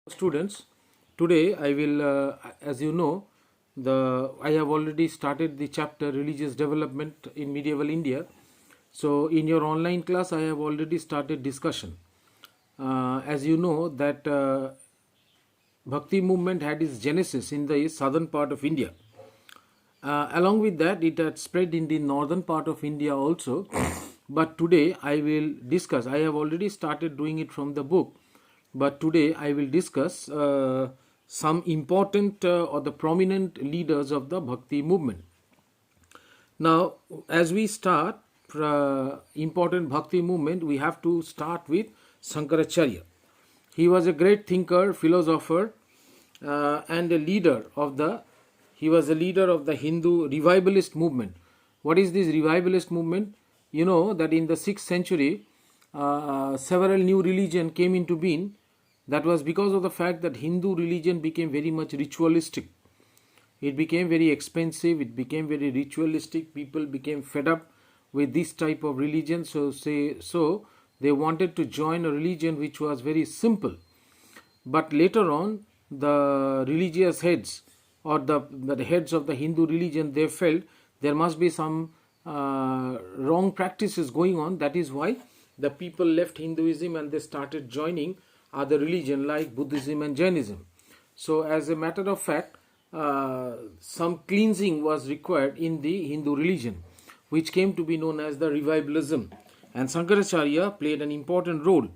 Students, today I will, as you know, I have already started the chapter religious development in medieval India. So in your online class, I have already started discussion. As you know that Bhakti movement had its genesis in the southern part of India. Along with that, it had spread in the northern part of India also. But today I will discuss. I have already started doing it from the book, but today I will discuss some important or the prominent leaders of the Bhakti movement. Now, as we start important Bhakti movement, we have to start with Shankaracharya. He was a great thinker, philosopher, and a leader of the. He was a leader of the Hindu revivalist movement. What is this revivalist movement? You know that in the 6th century, several new religion came into being. That was because of the fact that Hindu religion became very much ritualistic. It became very expensive. It became very ritualistic. People became fed up with this type of religion. So they wanted to join a religion which was very simple. But later on, the religious heads or the heads of the Hindu religion, they felt there must be some wrong practices going on. That is why the people left Hinduism and they started joining other religion like Buddhism and Jainism. So as a matter of fact, some cleansing was required in the Hindu religion, which came to be known as the revivalism. And Shankaracharya played an important role.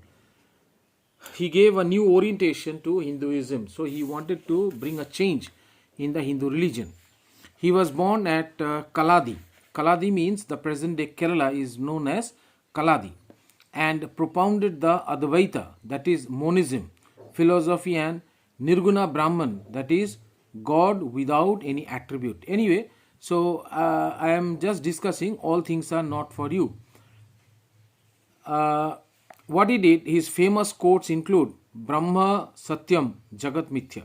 He gave a new orientation to Hinduism. So he wanted to bring a change in the Hindu religion. He was born at Kaladi. Kaladi means the present day Kerala is known as Kaladi, and propounded the Advaita, that is monism, philosophy, and Nirguna Brahman, that is God without any attribute. Anyway, so I am just discussing, all things are not for you. What he did, his famous quotes include Brahma Satyam Jagat Mithya.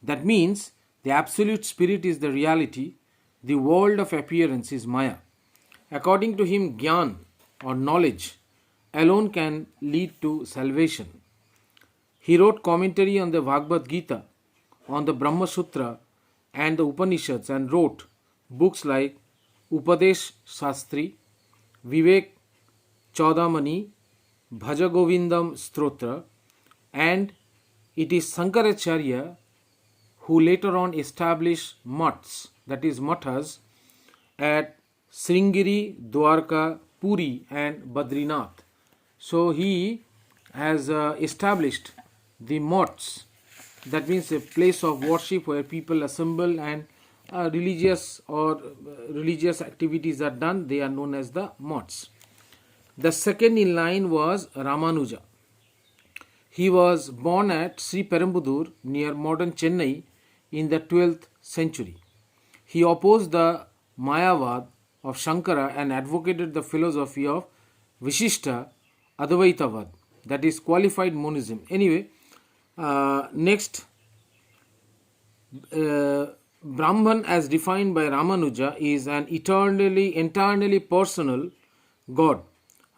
That means the absolute spirit is the reality, the world of appearance is Maya. According to him, Gyan or knowledge alone can lead to salvation. He wrote commentary on the Bhagavad Gita, on the Brahma Sutra and the Upanishads, and wrote books like Upadesh Shastri, Vivek Chaudamani, Bhaja Govindam Stotra, and it is Shankaracharya who later on established maths, that is mathas, at Sringeri, Dwarka, Puri and Badrinath. So he has established the maths, that means a place of worship where people assemble and religious activities are done. They are known as the maths. The second in line was Ramanuja. He was born at Sri Perumbudur near modern Chennai in the 12th century. He opposed the Mayavad of Shankara and advocated the philosophy of Vishishta Advaitavad, that is qualified monism. Anyway, next, Brahman as defined by Ramanuja is an entirely personal God.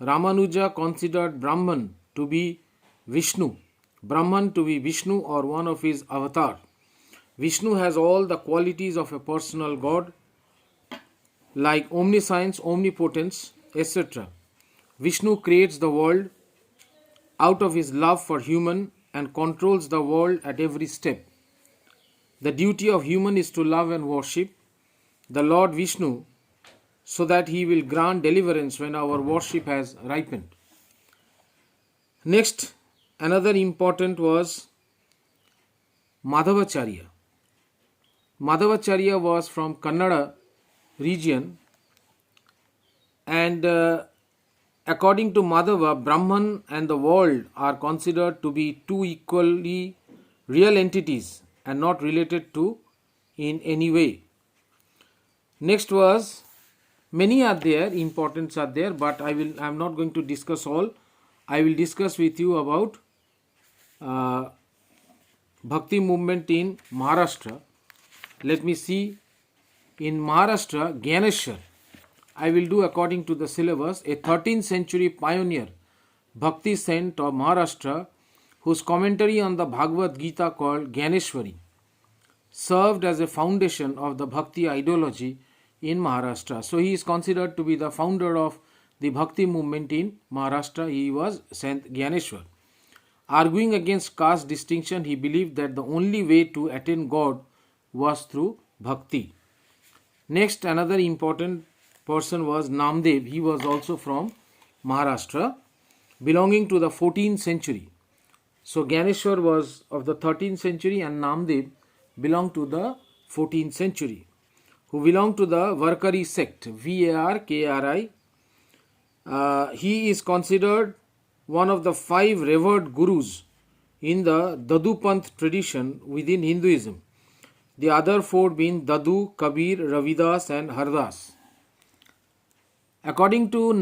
Ramanuja considered Brahman to be Vishnu or one of his avatars. Vishnu has all the qualities of a personal God like omniscience, omnipotence, etc. Vishnu creates the world out of his love for human and controls the world at every step. The duty of human is to love and worship the Lord Vishnu so that he will grant deliverance when our worship has ripened. Next, another important was Madhavacharya. Madhavacharya was from Kannada region, and according to Madhava, Brahman and the world are considered to be two equally real entities and not related to in any way. Next was, many are there, importance are there, but I am not going to discuss all. I will discuss with you about Bhakti movement in Maharashtra. Let me see. In Maharashtra, Gyaneshwar, I will do according to the syllabus, a 13th century pioneer Bhakti saint of Maharashtra whose commentary on the Bhagavad Gita called Gyaneshwari served as a foundation of the Bhakti ideology in Maharashtra. So he is considered to be the founder of the Bhakti movement in Maharashtra. He was Sant Gyaneshwar. Arguing against caste distinction, he believed that the only way to attain God was through Bhakti. Next, another important person was Namdev. He was also from Maharashtra, belonging to the 14th century. So Gyaneshwar was of the 13th century and Namdev belonged to the 14th century, who belonged to the Varkari sect, Varkri. He is considered one of the 5 revered gurus in the Dadu Panth tradition within Hinduism. The other 4 being Dadu, Kabir, Ravidas and Hardas. According to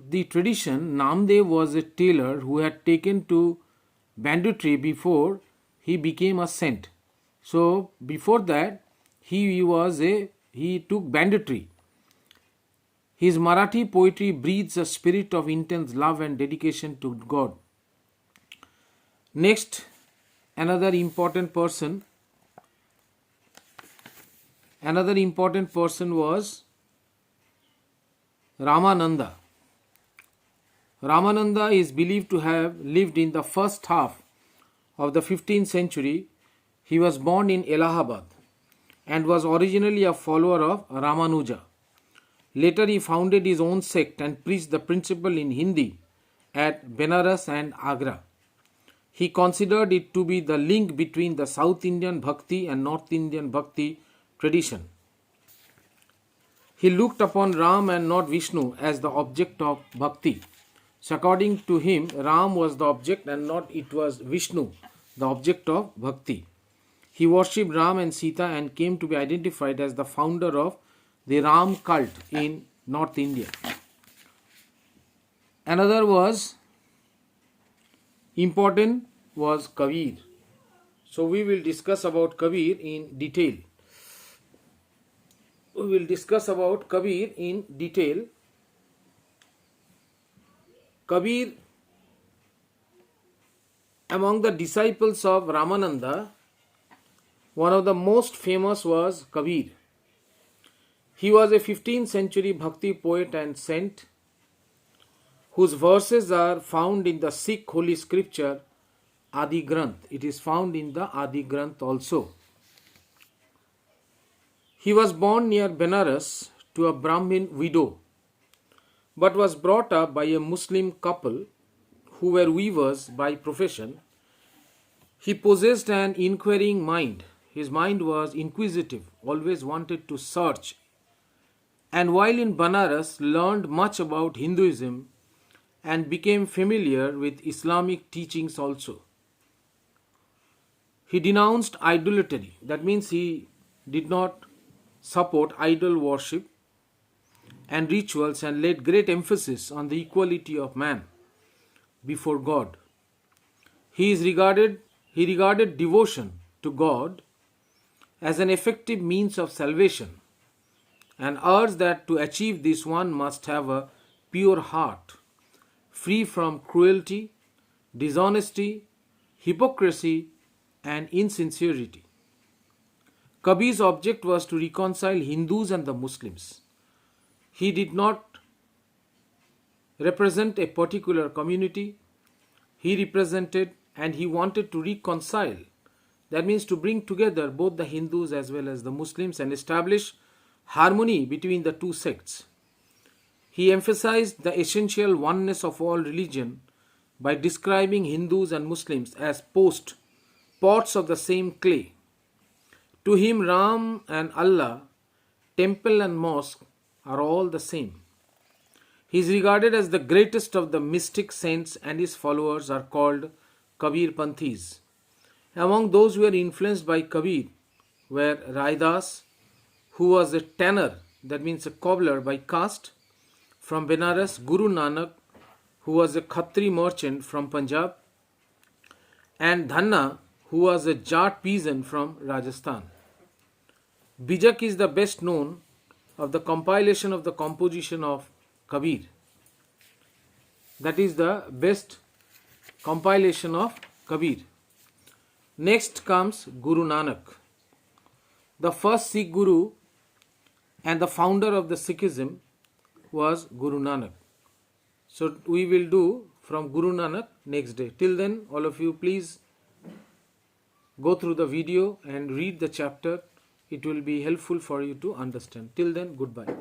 the tradition, Namdev was a tailor who had taken to banditry before he became a saint. So before that, he took banditry. His Marathi poetry breathes a spirit of intense love and dedication to God. Next, another important person was Ramananda. Ramananda is believed to have lived in the first half of the 15th century. He was born in Allahabad and was originally a follower of Ramanuja. Later he founded his own sect and preached the principle in Hindi at Benares and Agra. He considered it to be the link between the South Indian Bhakti and North Indian Bhakti tradition. He looked upon Ram and not Vishnu as the object of Bhakti. So according to him, Ram was the object and not it was Vishnu, the object of Bhakti. He worshipped Ram and Sita and came to be identified as the founder of the Ram cult in North India. Another important was Kabir. So we will discuss about Kabir in detail. Kabir, among the disciples of Ramananda, one of the most famous was Kabir. He was a 15th century Bhakti poet and saint whose verses are found in the Sikh holy scripture Adi Granth. It is found in the Adi Granth also. He was born near Benares to a Brahmin widow, but was brought up by a Muslim couple who were weavers by profession. He possessed an inquiring mind. His mind was inquisitive, always wanted to search, and while in Benares learned much about Hinduism and became familiar with Islamic teachings also. He denounced idolatry. That means he did not support idol worship and rituals and laid great emphasis on the equality of man before God. He regarded devotion to God as an effective means of salvation and urged that to achieve this one must have a pure heart, free from cruelty, dishonesty, hypocrisy and insincerity. Kabir's object was to reconcile Hindus and the Muslims. He did not represent a particular community. He represented and he wanted to reconcile. That means to bring together both the Hindus as well as the Muslims and establish harmony between the two sects. He emphasized the essential oneness of all religion by describing Hindus and Muslims as pots of the same clay. To him, Ram and Allah, temple and mosque are all the same. He is regarded as the greatest of the mystic saints and his followers are called Kabir Panthis. Among those who were influenced by Kabir were Raidas, who was a tanner, that means a cobbler by caste, from Benares, Guru Nanak, who was a Khatri merchant from Punjab, and Dhanna, who was a Jat peasant from Rajasthan. Bijak is the best known of the compilation of the composition of Kabir. That is the best compilation of Kabir. Next comes Guru Nanak. The first Sikh Guru and the founder of the Sikhism was Guru Nanak. So we will do from Guru Nanak next day. Till then, all of you please go through the video and read the chapter. It will be helpful for you to understand. Till then, goodbye.